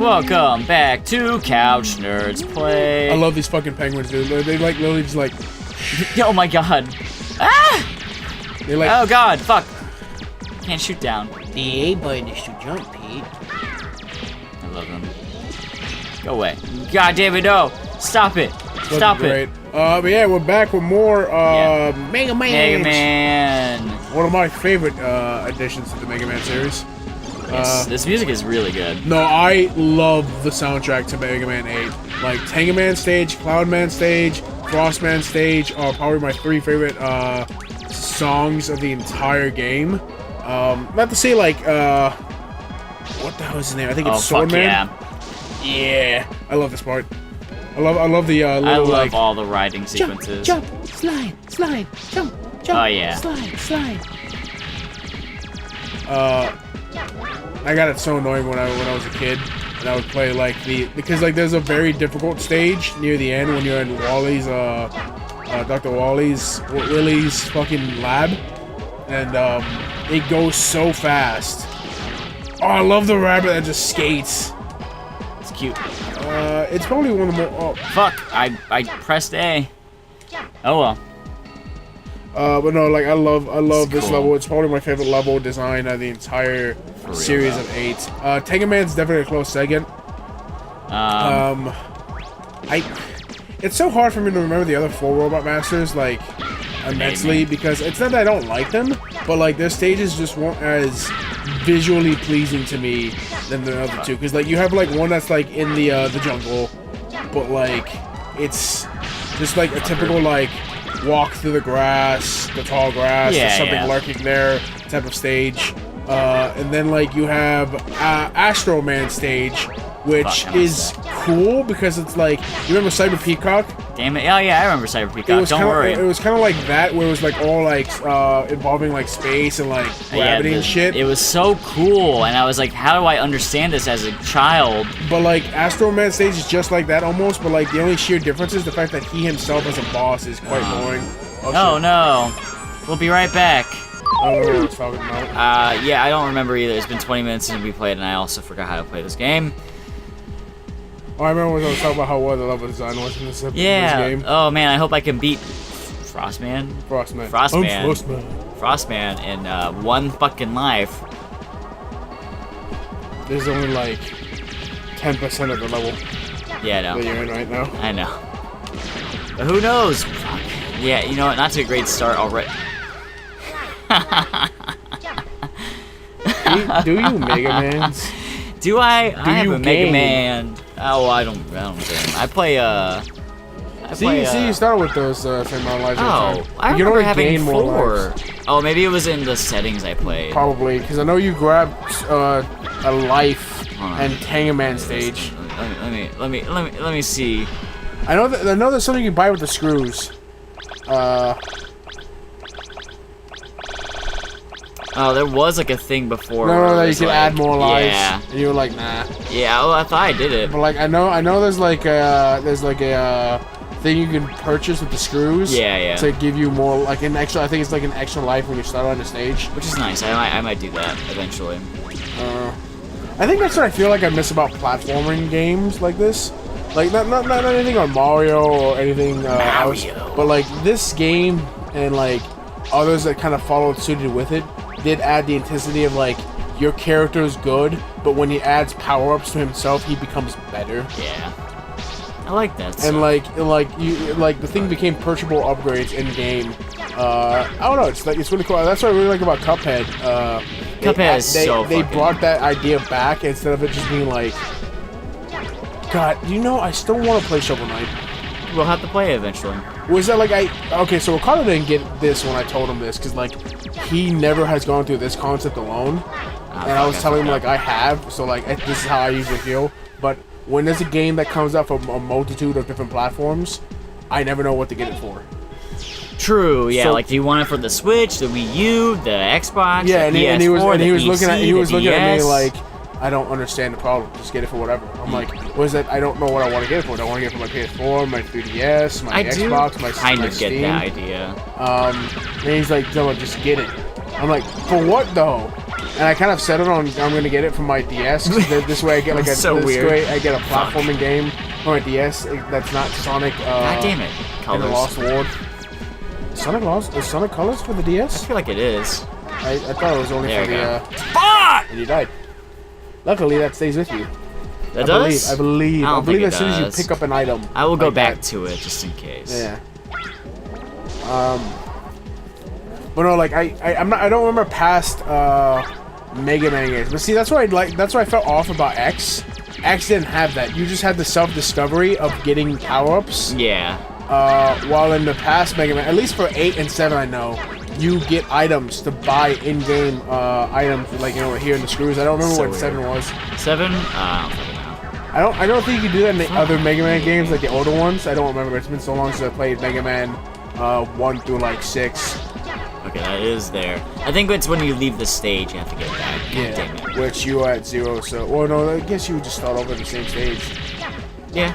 welcome back to Couch Nerds Play. I love these fucking penguins, dude. They like literally just like. Oh my god. Ah! They like. Oh god, fuck. Can't shoot down. The A button is to jump, Pete. I love them. Go away. God damn it, no. Stop it. Stop it. But yeah, we're back with more Mega Man. Mega Man. One of my favorite additions to the Mega Man series. This music is really good. No, I love the soundtrack to Mega Man 8. Like Tango Man stage, Cloud Man stage, Frost Man stage are probably my three favorite songs of the entire game. Not to say like what the hell is his name? I think it's Sword Man. Yeah, I love this part. I love the little, I love like, all the riding sequences. Jump, slide, jump, jump. Oh yeah. Slide. I got it so annoying when I was a kid, and I would play like because like there's a very difficult stage near the end when you're in Wally's Dr. Willie's fucking lab, and it goes so fast. Oh, I love the rabbit that just skates. It's cute. It's probably one of the more. Oh. Fuck! I pressed A. Oh well. But no, like I love this cool. level. It's probably my favorite level design of the entire series of 8. Tango Man's definitely a close second. It's so hard for me to remember the other 4 Robot Masters like immensely because it's not that I don't like them, but like their stages just weren't as visually pleasing to me than the other 2. Because like you have like one that's like in the jungle, but like it's just like a typical like walk through the grass, the tall grass, there's something lurking there type of stage. And then like you have Astro Man stage, which is cool because it's like, you remember Cyber Peacock? Damn it! Oh yeah, I remember Cyber Peacock. Don't worry. It was kind of like that, where it was like all like involving like space and like gravity and shit. It was so cool, and I was like, how do I understand this as a child? But like Astro Man stage is just like that almost, but like the only sheer difference is the fact that he himself as a boss is quite boring. Oh no, we'll be right back. I don't know what I was talking about. Yeah, I don't remember either. It's been 20 minutes since we played, and I also forgot how to play this game. Oh, I remember when I was talking about how well the level design was in this game. Oh man, I hope I can beat Frostman in one fucking life. There's only like 10% of the level. Yeah, I know. That you're in right now. I know. But who knows? Fuck. Yeah, you know what? Not to a great start already. Do you Mega Mans? Do I? I have a Mega Man. Oh, I don't game. I play, you started with those same amount of lives. Oh, I remember having 4. Oh, maybe it was in the settings I played. Probably, because I know you grabbed a life and Tango Man stage. Let me see. I know there's something you can buy with the screws. Oh, there was like a thing before. No, you could add more lives. Yeah. And you were like, nah. Yeah, well, I thought I did it. But like, I know there's like a thing you can purchase with the screws. Yeah. To give you more, like an extra. I think it's like an extra life when you start on the stage. Which is nice. I might do that eventually. I think that's what I feel like I miss about platforming games like this. Like not anything on Mario or anything else, but like this game and like others that kind of followed suited with it did add the intensity of like your character is good, but when he adds power-ups to himself, he becomes better. Yeah, I like that. And like the thing became purchasable upgrades in game. I don't know. It's really cool. That's what I really like about Cuphead. Cuphead is so they brought that idea back instead of it just being like, God, you know, I still want to play Shovel Knight. We'll have to play it eventually. Was that like okay, so Ricardo didn't get this when I told him this, because like he never has gone through this concept alone, and I was telling him like I have, so like this is how I usually feel. But when there's a game that comes out from a multitude of different platforms, I never know what to get it for. True, yeah. So, like, do you want it for the Switch, the Wii U, the Xbox? Yeah, the and he was looking at me DS? like, I don't understand the problem. Just get it for whatever. I'm like, what is that? I don't know what I want to get it for. I want to get it for my PS4, my 3DS, my Xbox, my Steam. I kind of get that idea. And he's like, no, just get it. I'm like, for what though? And I kind of settled on I'm gonna get it from my DS. 'Cause this way I get like a So this weird. way I get a platforming game on my DS that's not Sonic. God damn it. And the Colors. Lost World. Is Sonic Colors for the I DS? feel like it is. I thought it was only There for you the. go. Fuck! And you died. Luckily, that stays with you. That I does? believe I don't think as it soon as does. you pick up an item. I will go like back that. to it just in case. Yeah. But no, like I don't remember past Mega Man games. But see, that's why I felt off about X. X didn't have that. You just had the self-discovery of getting power-ups. Yeah. While in the past Mega Man, at least for 8 and 7, I know, you get items to buy in-game items, like, you know, here in the screws. I don't remember So what weird. 7 was. 7? I don't fucking know. I don't think you can do that in the other Mega Man games, like the older ones. I don't remember. It's been so long since I played Mega Man 1 through like 6. Okay, that is there. I think it's when you leave the stage you have to get it back. God damn it. Which you are at 0, so... Well, no, I guess you would just start over at the same stage. Yeah.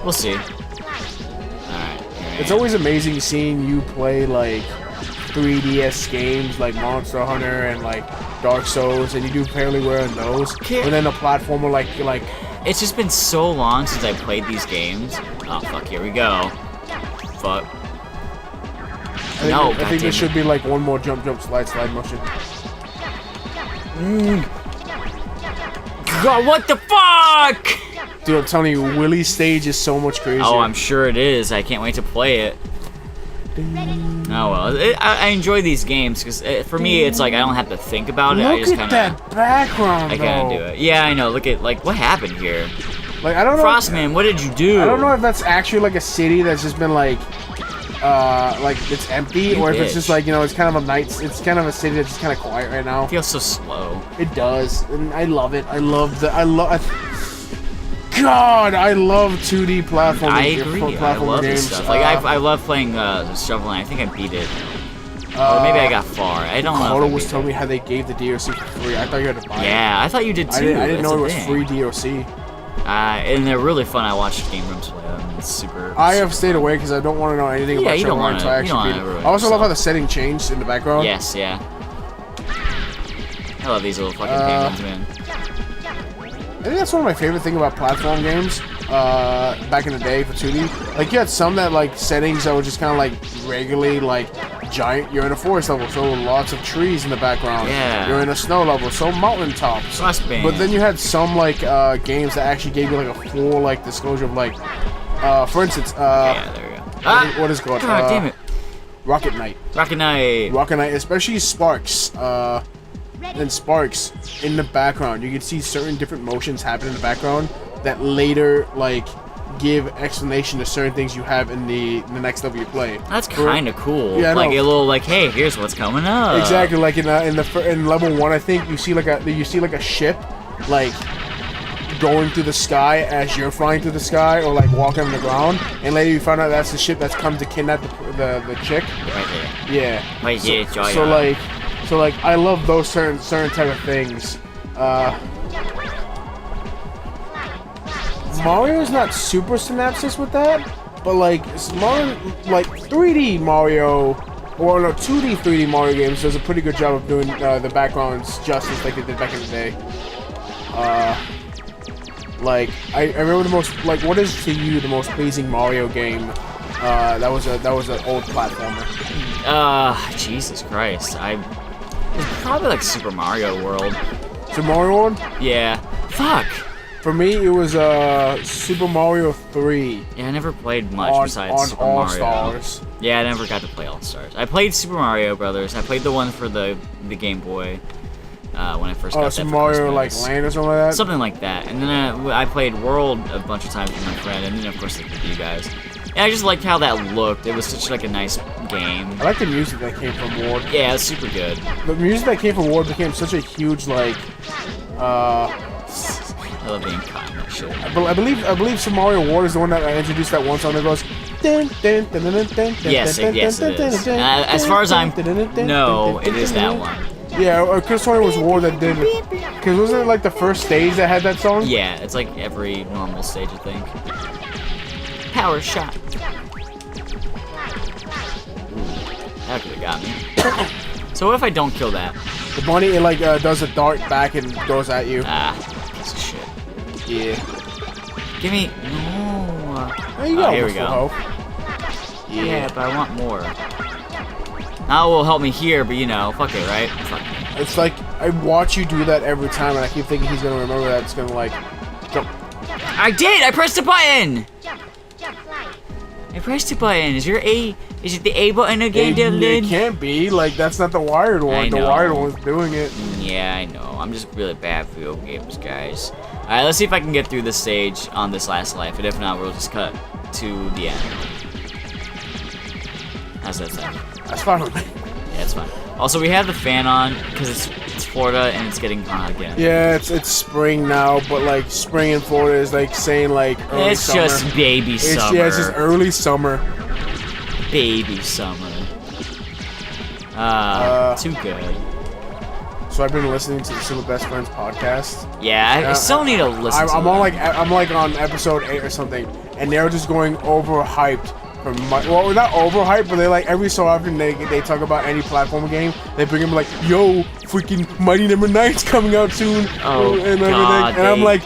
We'll see. Alright. It's always amazing seeing you play, like, 3DS games like Monster Hunter and, like, Dark Souls, and you do fairly well in those. Okay. And then a platformer like... It's just been so long since I played these games. Oh, fuck, here we go. Fuck. I think there should be, like, one more jump, slide motion. God, what the fuck? Dude, I'm telling you, Willie's stage is so much crazier. Oh, I'm sure it is. I can't wait to play it. Oh well, I enjoy these games because for me it's like I don't have to think about it. I Look just at kind that of, background, I kind of though. do it. Yeah, I know. Look at like what happened here. Like, I don't know. Frostman, what did you do? I don't know if that's actually like a city that's just been like it's empty, or if it's just like, you know, it's kind of a night. It's kind of a city that's just kind of quiet right now. It feels so slow. It does, and I love it. God, I love 2D platforming. I agree. I platforming love games. this stuff. Like I love playing Shovel Knight. I think I beat it, or maybe I got far. I don't know. Carter if I was beat telling it. me how they gave the DLC for free. I thought you had to buy it. Yeah, I thought you did too. I didn't know it was That's the free thing. DLC. And they're really fun. I watched game rooms play them. It's super. I have super stayed fun. away because I don't want to know anything Yeah, about you don't Shovel Knight wanna- until I you actually don't beat wanna it. ruin I also love yourself. how the setting changed in the background. Yes, yeah. I love these little fucking penguins, man. I think that's one of my favorite things about platform games. Back in the day for 2D, like you had some that like settings that were just kind of like regularly like giant. You're in a forest level, so lots of trees in the background. Yeah. You're in a snow level, so mountaintops. Frostband. But then you had some like games that actually gave you like a full like disclosure of like, for instance, Yeah, there we go. what is it called? God damn it. Rocket Knight. Rocket Knight. Rocket Knight, especially Sparks. And Sparks in the background, you can see certain different motions happen in the background that later like give explanation to certain things you have in the next level you play. That's kind of cool. Yeah, I like know. a little like, hey, here's what's coming up. Exactly, like in level 1, I think you see like a ship like going through the sky as you're flying through the sky, or like walking on the ground, and later you find out that's the ship that's come to kidnap the chick. Right there. Yeah. Right here, Joy. So like I love those certain type of things. Mario's not super synapses with that, but like Mario, like 3D Mario, or no 2D 3D Mario games does a pretty good job of doing the backgrounds justice like they did back in the day. Like I remember the most, like, what is to you the most pleasing Mario game? That was an old platformer. Jesus Christ. It's probably like Super Mario World. Super Mario World? Yeah. Fuck. For me, it was Super Mario 3 Yeah, I never played much besides on Super All Mario. Stars. Yeah, I never got to play All Stars. I played Super Mario Brothers. I played the one for the Game Boy when I first got that Super for Mario like Christmas. Land or something like that. Something like that. And then I played World a bunch of times with my friend, and then of course with you guys. And I just liked how that looked. It was such like a nice game. I like the music that came from Ward. Yeah, it was super good. The music that came from Ward became such a huge like. I love being caught in that shit. I believe Super Mario Ward is the one that introduced that one song that goes. Yes, yes, it is. As far as I'm, no, it is that one. Yeah, Chris Sawyer was Ward that did it. Because wasn't it like the first stage that had that song? Yeah, it's like every normal stage, I think. Power shot. Ooh, that could have got me. So what if I don't kill that? The bunny, it like does a dart back and goes at you. Ah, piece of shit. Yeah. Give me... No. Oh, you got here we almost go. full health. Yeah, but I want more. That will help me here, but you know, fuck it, right? Fuck it. It's like, I watch you do that every time, and I keep thinking he's gonna remember that. It's gonna, like, jump. I did! I pressed the button! I pressed the button. Is it the A button again, Dylan? It can't be. Like, that's not the wired one. I The know. wired one's doing it. Yeah, I know. I'm just really bad at video games, guys. Alright, let's see if I can get through this stage on this last life, and if not, we'll just cut to the end. How's that sound? That's fine with me. Yeah, it's fine. Also, we have the fan on, because it's Florida, and it's getting hot again. Yeah, it's spring now, but, like, spring in Florida is, like, saying, like, early It's summer. just baby summer. Yeah, it's just early summer. Baby summer. Too good. So I've been listening to the Super Best Friends podcast. Yeah, I still need to listen to I'm them. on like on episode 8 or something, and they're just going overhyped. Well, not overhyped, but they like every so often they talk about any platform game. They bring them like, yo, freaking Mighty Number 9's coming out soon, Oh, and everything. God, and I'm like,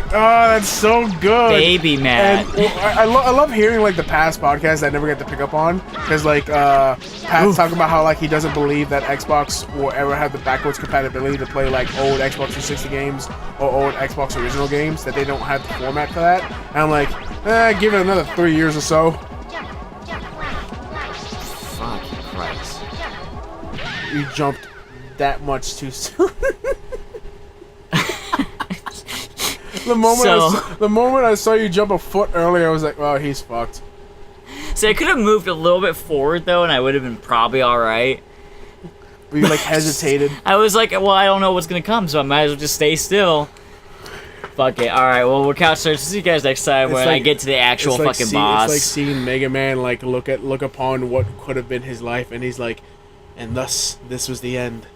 oh, that's so good. Baby Matt. And I love hearing like the past podcasts that I never get to pick up on, because like Pat's talking about how like he doesn't believe that Xbox will ever have the backwards compatibility to play like old Xbox 360 games or old Xbox original games, that they don't have the format for that. And I'm like, give it another 3 years or so. Fucking Christ. You jumped that much too soon. The moment I saw you jump a foot earlier, I was like, oh, he's fucked. See, I could have moved a little bit forward, though, and I would have been probably alright. But you like hesitated. I was like, well, I don't know what's gonna come, so I might as well just stay still. Fuck it. Alright, well, we're couch search. See you guys next time when I get to the actual fucking boss. It's like seeing Mega Man like look upon what could have been his life, and he's like, and thus this was the end.